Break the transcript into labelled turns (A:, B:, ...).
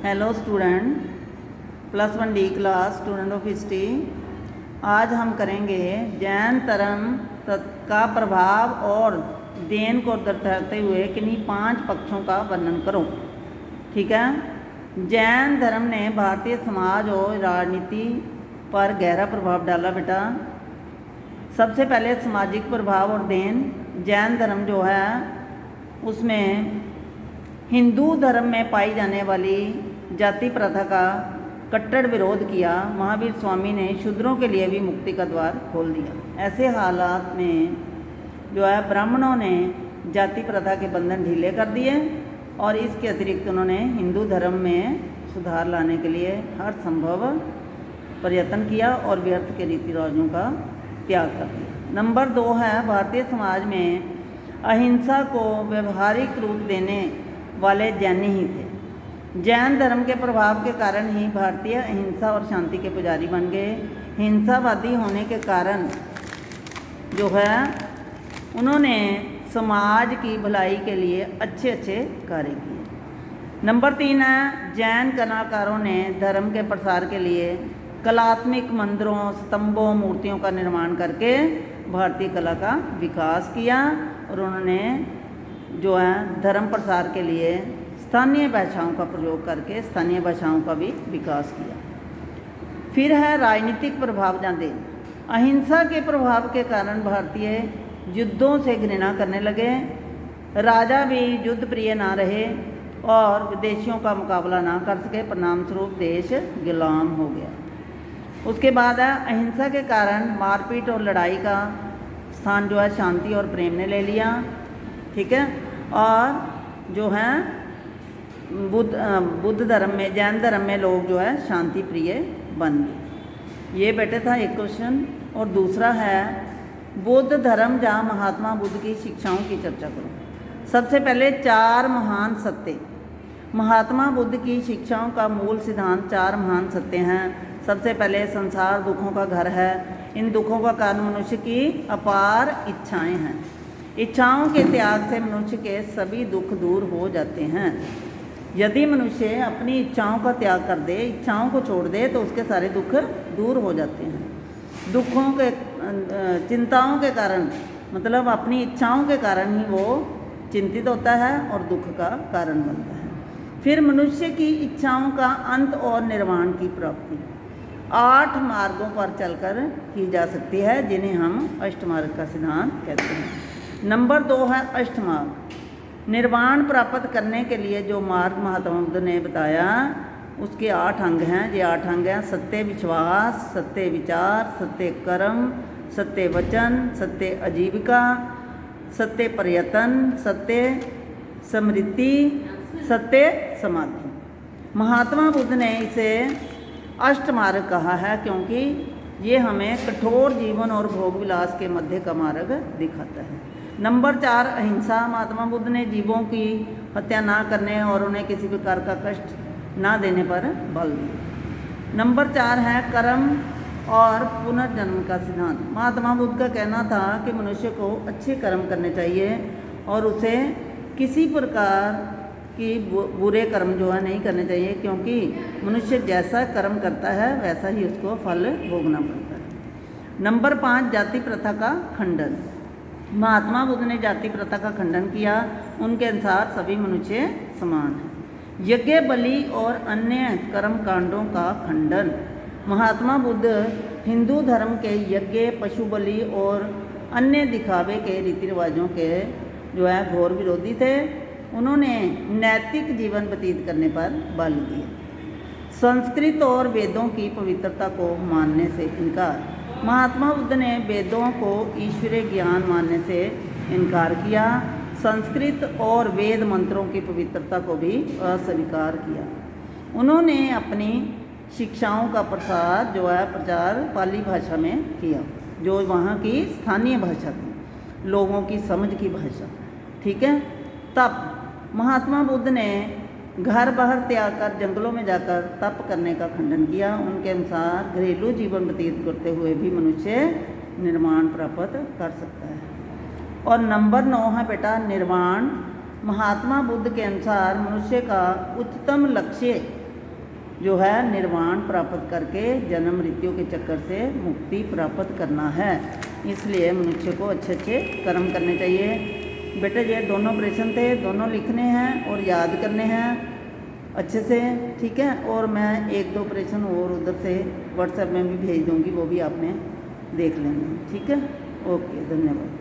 A: Hello student, +1 D class student of history. आज हम करेंगे जैन धर्म का प्रभाव और देन को दर्शाते हुए किन्हीं 5 पक्षों का वर्णन करो। ठीक है। जैन धर्म ने भारतीय समाज और राजनीति पर गहरा प्रभाव डाला बेटा। सबसे पहले सामाजिक प्रभाव और देन। जैन धर्म जो है उसमें हिंदू धर्म में पाई जाने वाली जाति प्रथा का कट्टर विरोध किया। महावीर स्वामी ने शूद्रों के लिए भी मुक्ति का द्वार खोल दिया। ऐसे हालात में जो है ब्राह्मणों ने जाति प्रथा के बंधन ढीले कर दिए और इसके अतिरिक्त उन्होंने हिंदू धर्म में सुधार लाने के लिए हर संभव प्रयत्न किया और व्यर्थ के रीति रिवाजों का त्याग कर दिया। नंबर 2 है भारतीय समाज में अहिंसा को व्यवहारिक रूप देने वाले जैनी ही थे। जैन धर्म के प्रभाव के कारण ही भारतीय अहिंसा और शांति के पुजारी बन गए। हिंसावादी होने के कारण जो है उन्होंने समाज की भलाई के लिए अच्छे अच्छे कार्य किए। नंबर 3 है जैन कलाकारों ने धर्म के प्रसार के लिए कलात्मक मंदिरों, स्तंभों, मूर्तियों का निर्माण करके भारतीय कला का विकास किया और उन्होंने जो है धर्म प्रसार के लिए स्थानीय भाषाओं का प्रयोग करके स्थानीय भाषाओं का भी विकास किया। फिर है राजनीतिक प्रभाव जाते। अहिंसा के प्रभाव के कारण भारतीय युद्धों से घृणा करने लगे। राजा भी युद्ध प्रिय ना रहे और विदेशियों का मुकाबला ना कर सके। परिणाम स्वरूप देश गुलाम हो गया। उसके बाद है अहिंसा के कारण मारपीट और लड़ाई का स्थान जो है शांति और प्रेम ने ले लिया। ठीक है। और जो है बुद्ध धर्म में, जैन धर्म में लोग जो है शांति प्रिय बन गए। ये बेटे था एक क्वेश्चन। और दूसरा है बुद्ध धर्म जहाँ महात्मा बुद्ध की शिक्षाओं की चर्चा करो। सबसे पहले 4 महान सत्य। महात्मा बुद्ध की शिक्षाओं का मूल सिद्धांत 4 महान सत्य हैं। सबसे पहले संसार दुखों का घर है। इन दुखों का कारण मनुष्य की अपार इच्छाएं हैं। इच्छाओं के त्याग से मनुष्य के सभी दुख दूर हो जाते हैं। यदि मनुष्य अपनी इच्छाओं का त्याग कर दे, इच्छाओं को छोड़ दे, तो उसके सारे दुख दूर हो जाते हैं। दुखों के चिंताओं के कारण, मतलब अपनी इच्छाओं के कारण ही वो चिंतित होता है और दुख का कारण बनता है। फिर मनुष्य की इच्छाओं का अंत और निर्वाण की प्राप्ति 8 मार्गों पर चलकर की जा सकती है, जिन्हें हम अष्टमार्ग का सिद्धांत कहते हैं। नंबर 2 है अष्टमार्ग। निर्वाण प्राप्त करने के लिए जो मार्ग महात्मा बुद्ध ने बताया उसके 8 अंग हैं। ये 8 अंग हैं: सत्य विश्वास, सत्य विचार, सत्य कर्म, सत्य वचन, सत्य आजीविका, सत्य प्रयत्न, सत्य स्मृति, सत्य समाधि। महात्मा बुद्ध ने इसे अष्टमार्ग कहा है क्योंकि ये हमें कठोर जीवन और भोग विलास के मध्य का मार्ग दिखाता है। नंबर 4 अहिंसा। महात्मा बुद्ध ने जीवों की हत्या ना करने और उन्हें किसी प्रकार का कष्ट ना देने पर बल दिया। नंबर 4 है कर्म और पुनर्जन्म का सिद्धांत। महात्मा बुद्ध का कहना था कि मनुष्य को अच्छे कर्म करने चाहिए और उसे किसी प्रकार कि बुरे कर्म जो है नहीं करने चाहिए, क्योंकि मनुष्य जैसा कर्म करता है वैसा ही उसको फल भोगना पड़ता है। नंबर 5 जाति प्रथा का खंडन। महात्मा बुद्ध ने जाति प्रथा का खंडन किया। उनके अनुसार सभी मनुष्य समान हैं। यज्ञ बलि और अन्य कर्म कांडों का खंडन। महात्मा बुद्ध हिंदू धर्म के यज्ञ, पशु बलि और अन्य दिखावे के रीति रिवाजों के जो है घोर विरोधी थे। उन्होंने नैतिक जीवन व्यतीत करने पर बल दिया। संस्कृत और वेदों की पवित्रता को मानने से इनकार। महात्मा बुद्ध ने वेदों को ईश्वरीय ज्ञान मानने से इनकार किया। संस्कृत और वेद मंत्रों की पवित्रता को भी अस्वीकार किया। उन्होंने अपनी शिक्षाओं का प्रचार पाली भाषा में किया, जो वहाँ की स्थानीय भाषा थी, लोगों की समझ की भाषा। ठीक है। तप। महात्मा बुद्ध ने घर बाहर त्याग कर जंगलों में जाकर तप करने का खंडन किया। उनके अनुसार घरेलू जीवन व्यतीत करते हुए भी मनुष्य निर्वाण प्राप्त कर सकता है। और नंबर 9 है बेटा निर्वाण। महात्मा बुद्ध के अनुसार मनुष्य का उच्चतम लक्ष्य जो है निर्वाण प्राप्त करके जन्म मृत्यु के चक्कर से मुक्ति प्राप्त करना है। इसलिए मनुष्य को अच्छे अच्छे कर्म करने चाहिए। बेटे ये दोनों प्रश्न थे, दोनों लिखने हैं और याद करने हैं अच्छे से, ठीक है। और मैं 1-2 प्रश्न और उधर से व्हाट्सएप में भी भेज दूँगी, वो भी आपने देख लेना, ठीक है। ओके, धन्यवाद।